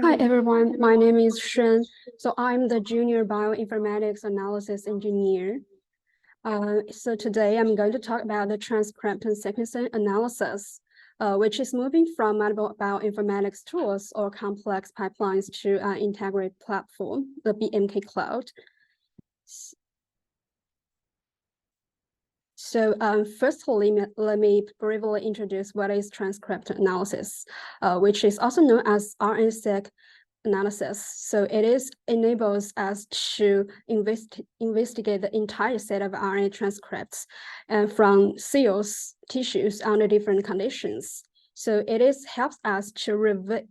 Hi everyone, my name is Shen. So I'm the junior bioinformatics analysis engineer. So today I'm going to talk about the transcriptome sequencing analysis, which is moving from multiple bioinformatics tools or complex pipelines to an integrated platform, the BMK cloud. So firstly, let me briefly introduce what is transcriptome analysis, which is also known as RNA-seq analysis. So it enables us to investigate the entire set of RNA transcripts from cells, tissues under different conditions. So helps us to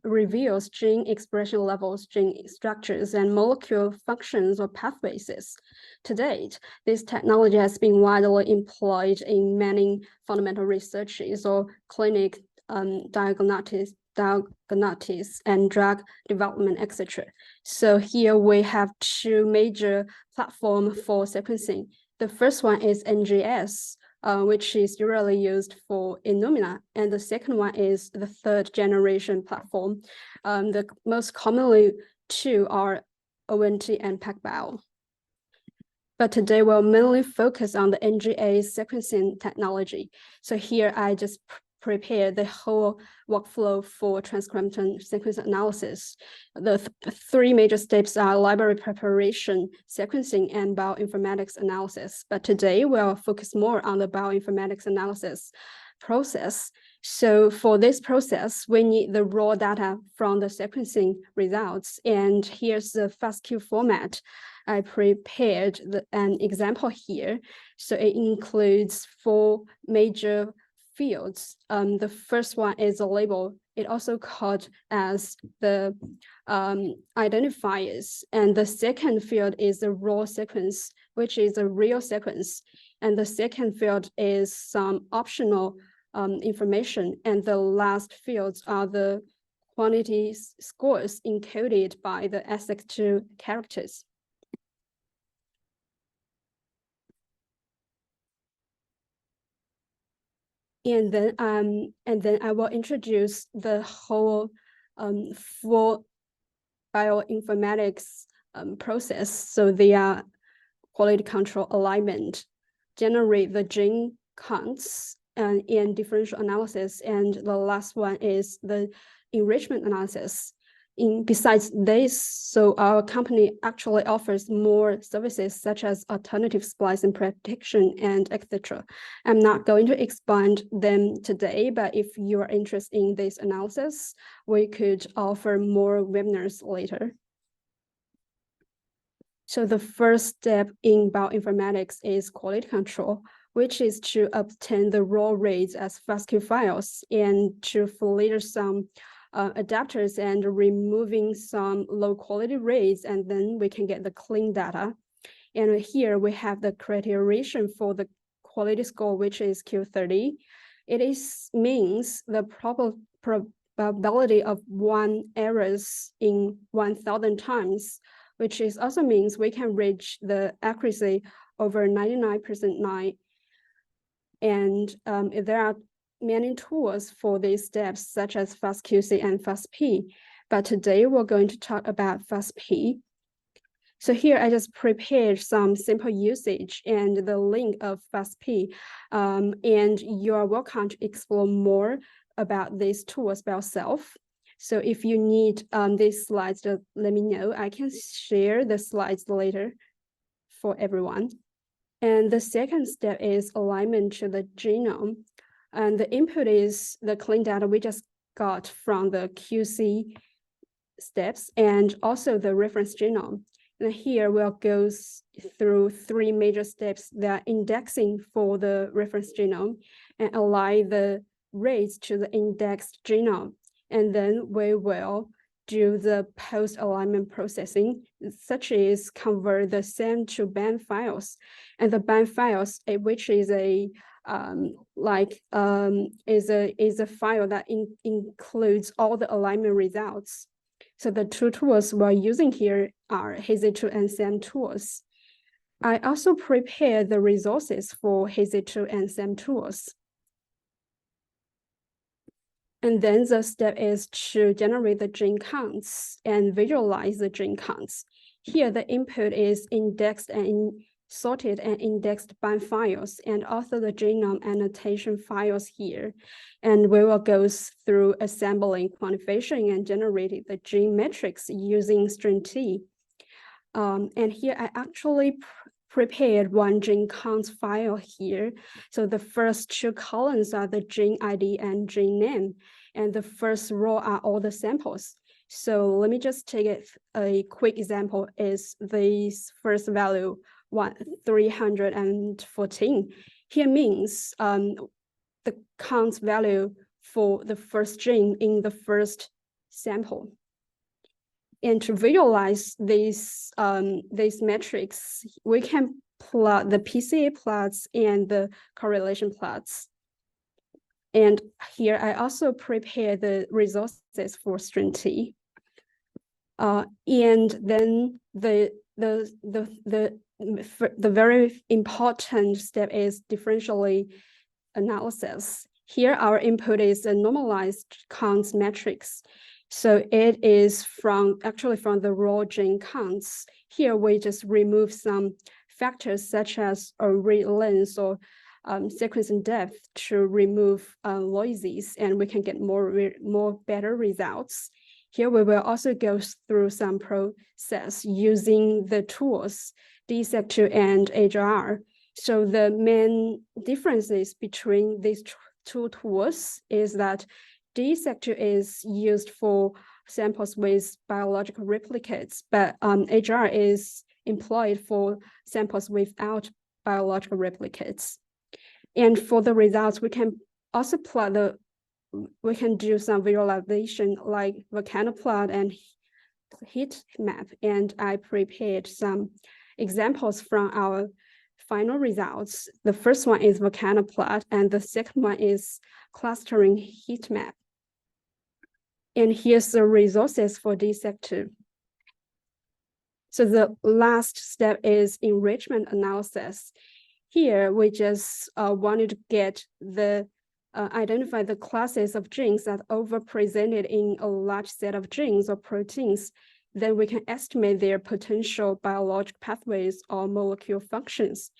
reveal gene expression levels, gene structures, and molecule functions or pathways. To date, this technology has been widely employed in many fundamental researches or clinic diagnostics and drug development, etc. So here we have two major platforms for sequencing. The first one is NGS, which is usually used for Illumina, and the second one is the third generation platform. The most commonly two are ONT and PacBio. But today we'll mainly focus on the NGS sequencing technology. So here I just prepare the whole workflow for transcriptome sequence analysis. The three major steps are library preparation, sequencing, and bioinformatics analysis. But today we'll focus more on the bioinformatics analysis process. So for this process, we need the raw data from the sequencing results. And here's the FASTQ format. I prepared an example here. So it includes 4 major fields. The first one is a label. It also called as the identifiers. And the second field is the raw sequence, which is a real sequence. And the second field is some optional information. And the last fields are the quantity scores encoded by the SX2 characters. And then I will introduce the whole full bioinformatics process. So they are quality control alignment, generate the gene counts and differential analysis. And the last one is the enrichment analysis. Besides this, so our company actually offers more services such as alternative splicing protection and etc. I'm not going to expand them today, but if you are interested in this analysis, we could offer more webinars later. So the first step in bioinformatics is quality control, which is to obtain the raw reads as FASTQ files and to filter some adapters and removing some low quality reads, and then we can get the clean data. And here we have the criterion for the quality score, which is Q30. It means the probability of 1 errors in 1,000 times, which also means we can reach the accuracy over 99%. And there are many tools for these steps, such as FastQC and FastP. But today we're going to talk about FastP. So here I just prepared some simple usage and the link of FastP. And you're welcome to explore more about these tools by yourself. So if you need these slides, just let me know. I can share the slides later for everyone. And the second step is alignment to the genome. And the input is the clean data we just got from the QC steps and also the reference genome. And here we'll go through 3 major steps that are indexing for the reference genome and align the rates to the indexed genome. And then we will do the post-alignment processing, such as convert the SAM to BAM files. And the BAM files, which is a is a file that includes all the alignment results. So the 2 tools we're using here are HZ2 and SAM tools. I also prepared the resources for HZ2 and SAM tools. And then the step is to generate the gene counts and visualize the gene counts. Here, the input is indexed and sorted and indexed bind files, and also the genome annotation files here. And we will go through assembling, quantification, and generating the gene matrix using string T. And here I actually prepared one gene counts file here. So the first two columns are the gene ID and gene name, and the first row are all the samples. So let me just take a quick example is this first value, 314. Here means the count value for the first gene in the first sample. And to visualize these metrics, we can plot the PCA plots and the correlation plots. And here I also prepare the resources for string T. And then the very important step is differential analysis. Here our input is a normalized counts matrix. So it is actually from the raw gene counts. Here we just remove some factors such as a read length or sequencing depth to remove noises, and we can get more better results. Here we will also go through some process using the tools DSEC2 and HR. So the main differences between these two tools is that DSEC2 is used for samples with biological replicates, but HR is employed for samples without biological replicates. And for the results, we can also we can do some visualization like volcano plot and heat map. And I prepared some examples from our final results. The first one is volcano plot, and the second one is clustering heat map. And here's the resources for DSEC2. So the last step is enrichment analysis. Here, we just wanted to get identify the classes of genes that overrepresented in a large set of genes or proteins. Then we can estimate their potential biologic pathways or molecular functions.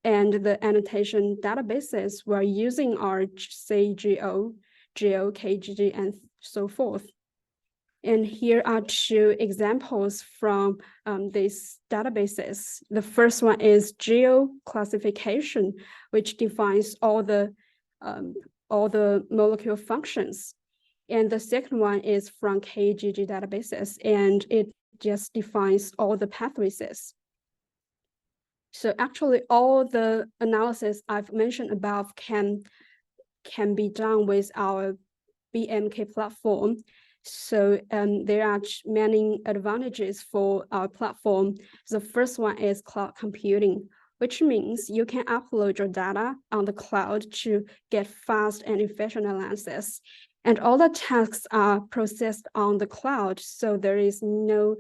And the annotation databases we're using are CGO, GeoKGG, and so forth. And here are two examples from these databases. The first one is GeoClassification, which defines all the molecular functions. And the second one is from KGG databases, and it just defines all the pathways. So actually all the analysis I've mentioned above can be done with our BMK platform. So there are many advantages for our platform. The first one is cloud computing, which means you can upload your data on the cloud to get fast and efficient analysis. And all the tasks are processed on the cloud, so there is no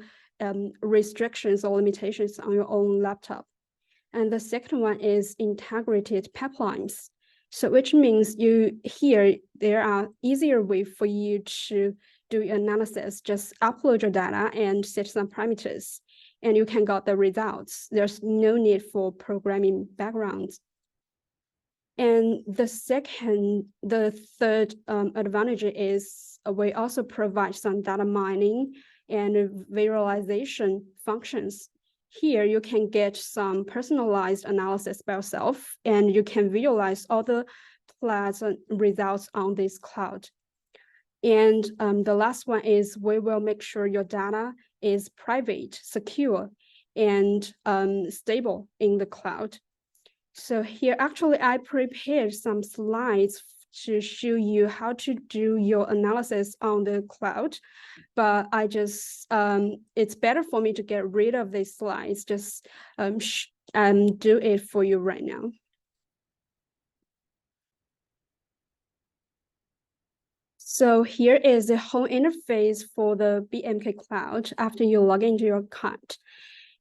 restrictions or limitations on your own laptop. And the second one is integrated pipelines. So which means there are easier way for you to do your analysis. Just upload your data and set some parameters, and you can get the results. There's no need for programming backgrounds. And the third advantage is we also provide some data mining and visualization functions. Here you can get some personalized analysis by yourself, and you can visualize all the plots and results on this cloud. And the last one is we will make sure your data is private, secure, and stable in the cloud. So here, actually, I prepared some slides to show you how to do your analysis on the cloud, but I just, it's better for me to get rid of these slides, just do it for you right now. So here is the home interface for the BMK Cloud after you log into your account.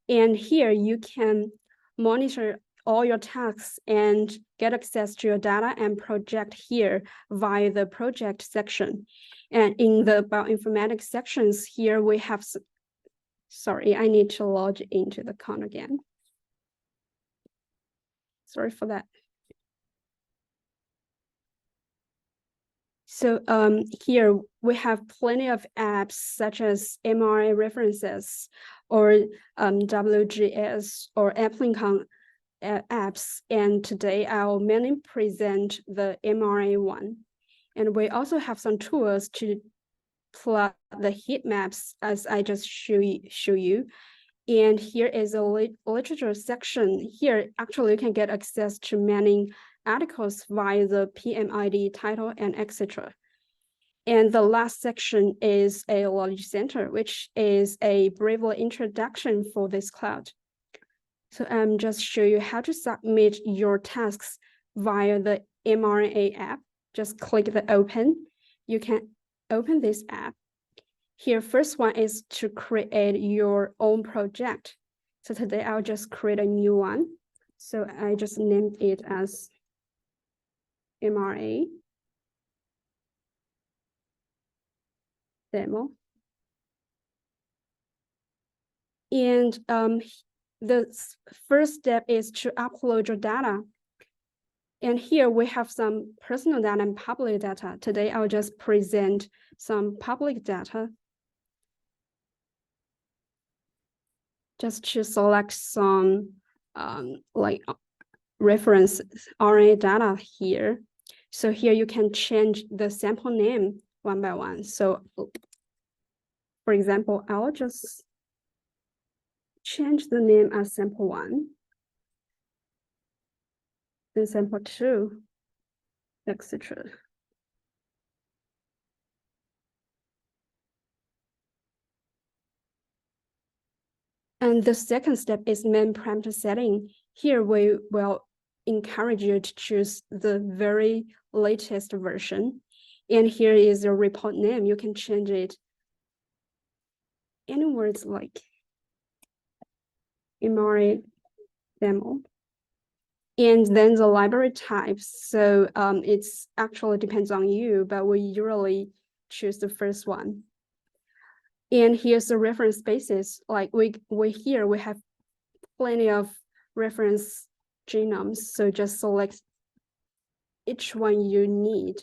And here you can monitor all your tasks and get access to your data and project here via the project section. And in the bioinformatics sections here, we have, sorry, I need to log into the account again. Sorry for that. So here we have plenty of apps such as mRNA references or WGS or AppLincoln apps. And today I'll mainly present the mRNA one. And we also have some tools to plot the heat maps as I just show you. And here is a literature section. Here, actually, you can get access to many articles via the PMID title and etc. And the last section is a knowledge center, which is a brief introduction for this cloud. So I'm just show you how to submit your tasks via the mRNA app. Just click the open. You can open this app. Here, first one is to create your own project. So today I'll just create a new one. So I just named it as mRNA demo. And the first step is to upload your data. And here we have some personal data and public data. Today I'll just present some public data. Just to select some like reference RNA data here. So here you can change the sample name one by one. So for example, I'll just change the name as sample 1, then sample 2, etc. And the second step is main parameter setting. Here we will encourage you to choose the very latest version. And here is your report name. You can change it any words like mRNA demo. And then the library types. So it's actually depends on you, but we usually choose the first one. And here's the reference basis. Like we have plenty of reference genomes. So just select each one you need.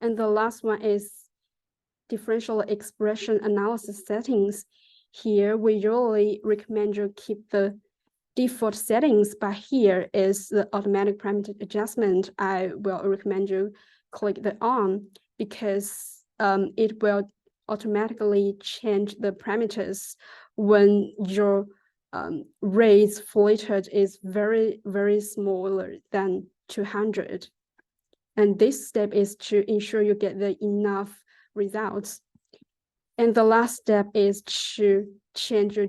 And the last one is differential expression analysis settings. Here, we usually recommend you keep the default settings, but here is the automatic parameter adjustment. I will recommend you click the on because it will automatically change the parameters when your rates filtered is very, very smaller than 200. And this step is to ensure you get the enough results. And the last step is to change your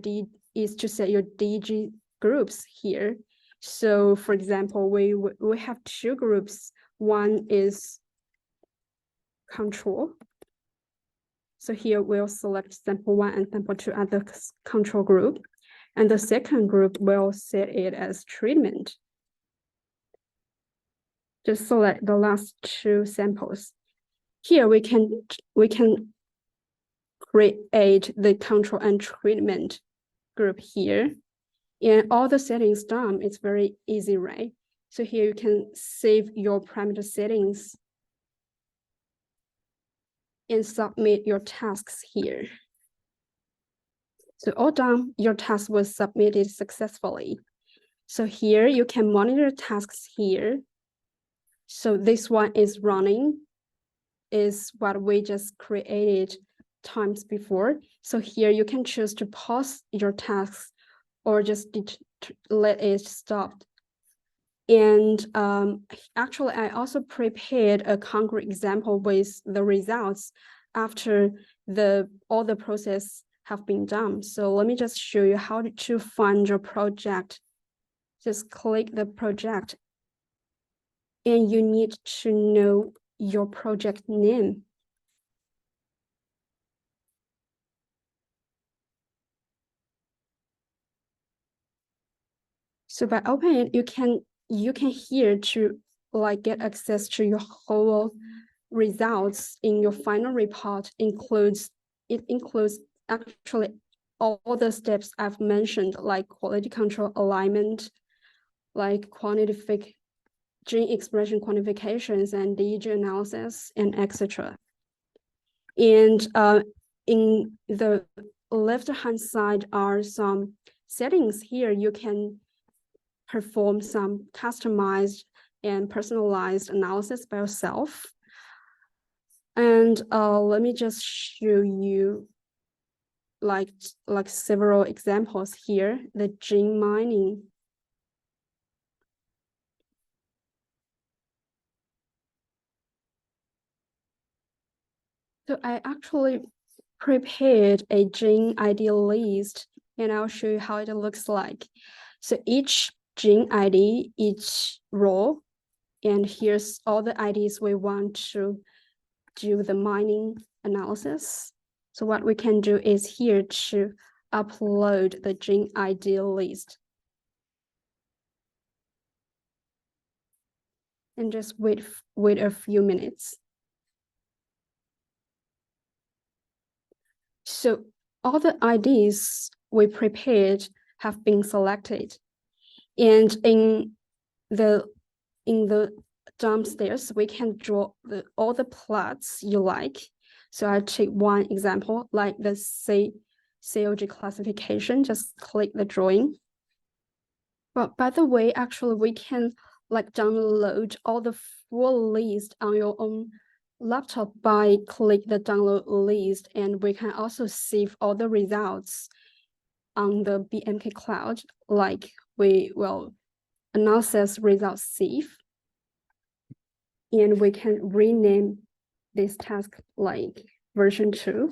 set your DG groups here. So for example, we have 2 groups. One is control. So here we'll select sample 1 and sample 2 as the control group. And the second group will set it as treatment. Just select the last 2 samples. Here we can create the control and treatment group here. And all the settings done, it's very easy, right? So here you can save your parameter settings and submit your tasks here. So all done, your task was submitted successfully. So here you can monitor tasks here. So this one is running, is what we just created times before. So here you can choose to pause your tasks or just let it stop. And actually, I also prepared a concrete example with the results after all the process have been done. So let me just show you how to find your project. Just click the project. And you need to know your project name. So by opening it, you can here to like get access to your whole results in your final report. It includes actually all the steps I've mentioned, like quality control, alignment, like gene expression quantifications and DEG analysis, and etc. And in the left-hand side are some settings. Here you can perform some customized and personalized analysis by yourself. And let me just show you like several examples here. The gene mining. So I actually prepared a gene ID list, and I'll show you how it looks like. So each gene ID, each row, and here's all the IDs we want to do the mining analysis. So what we can do is here to upload the gene ID list. And just wait a few minutes. So all the IDs we prepared have been selected. And in the downstairs, we can draw all the plots you like. So I take one example, like the COG classification, just click the drawing. Well, by the way, actually, we can like download all the full list on your own laptop by click the download list, and we can also save all the results on the BMK cloud, like we will analysis results save, and we can rename this task like version 2.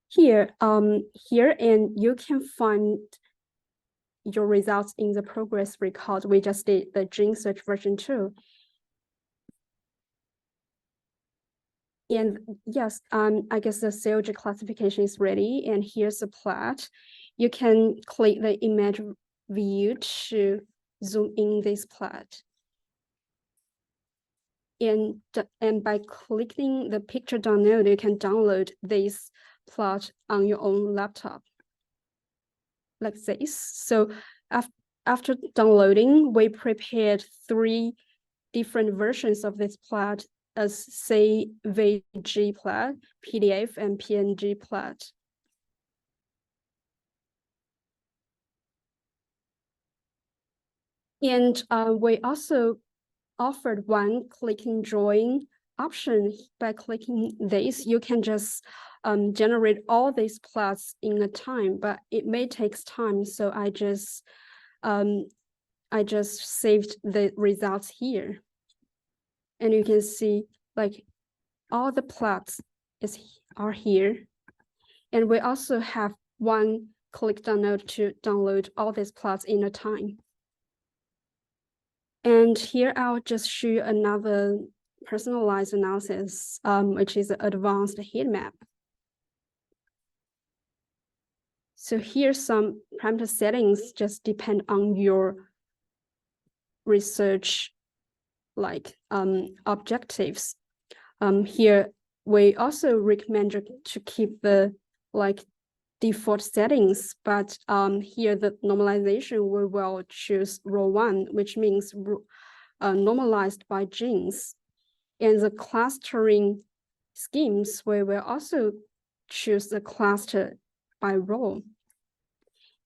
Here, and you can find your results in the progress record. We just did the gene search version 2. And yes, I guess the COG classification is ready, and here's the plot. You can click the image view to zoom in this plot. And by clicking the picture download, you can download this plot on your own laptop, like this. So after downloading, we prepared 3 different versions of this plot as CVG plot, PDF, and PNG plot. And we also offered one clicking drawing option. By clicking this, you can just generate all these plots in a time, but it may take time. So I just saved the results here. And you can see like all the plots are here. And we also have one click download to download all these plots in a time. And here I'll just show you another personalized analysis, which is an advanced heat map. So here's some parameter settings, just depend on your research like objectives. Here we also recommend to keep the like default settings, but here the normalization we will choose row 1, which means normalized by genes. And the clustering schemes, we will also choose the cluster by row,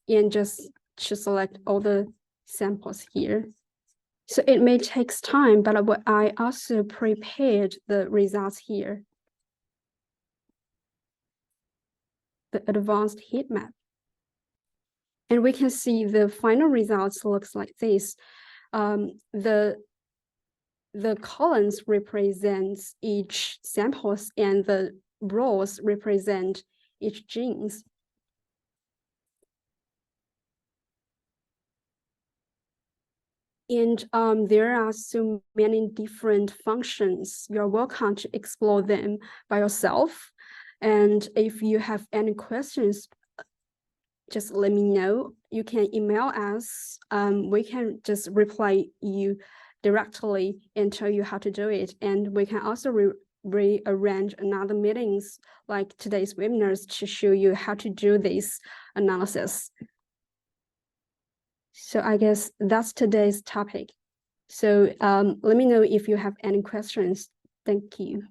and just to select all the samples here. So it may take time, but I also prepared the results here. The advanced heat map. And we can see the final results looks like this. The columns represents each samples, and the rows represent each genes. And there are so many different functions. You're welcome to explore them by yourself. And if you have any questions, just let me know. You can email us. We can just reply you directly and tell you how to do it. And we can also rearrange another meetings like today's webinars to show you how to do this analysis. So I guess that's today's topic. So let me know if you have any questions. Thank you.